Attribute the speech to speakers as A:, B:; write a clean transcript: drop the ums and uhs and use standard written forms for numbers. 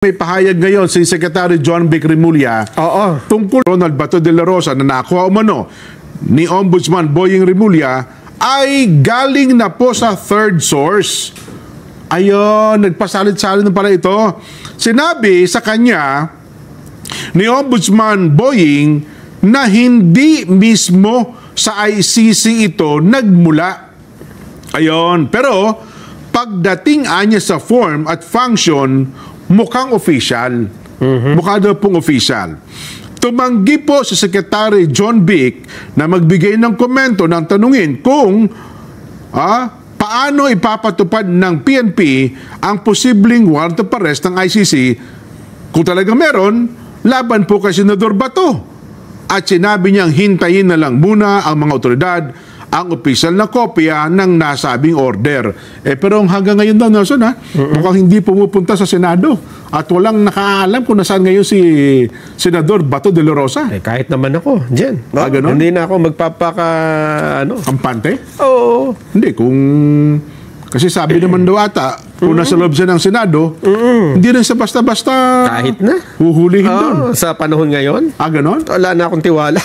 A: May pahayag ngayon si Secretary John Vic Remulla tungkol Ronald Bato de la Rosa na nakuha umano ni Ombudsman Boying Remulla ay galing na po sa third source. Ayun, nagpasalit-salit na pala ito. Sinabi sa kanya ni Ombudsman Boying na hindi mismo sa ICC ito nagmula. Ayun, pero pagdating anya sa form at function, mukhang official. Mukha daw pong official. Tumanggi po si Secretary John Vic na magbigay ng komento ng tanungin kung paano ipapatupad ng PNP ang posibleng warrant of arrest ng ICC kung talaga meron laban po kay Senador Bato. At sinabi niyang hintayin na lang muna ang mga otoridad ang opisyal na kopya ng nasabing order. Pero hanggang ngayon daw, Nelson, mukhang hindi pumupunta sa Senado at walang nakaalam kung nasaan ngayon si Senador Bato de la Rosa.
B: Kahit naman ako, dyan.
A: Ganon?
B: Hindi na ako
A: Kampante?
B: Oo.
A: Hindi, kung... Kasi sabi naman daw ata, kung nasa loob siya ng Senado, hindi rin sa basta-basta
B: Kahit na.
A: huhulihin doon.
B: Sa panahon ngayon,
A: Ganon?
B: wala na akong tiwala.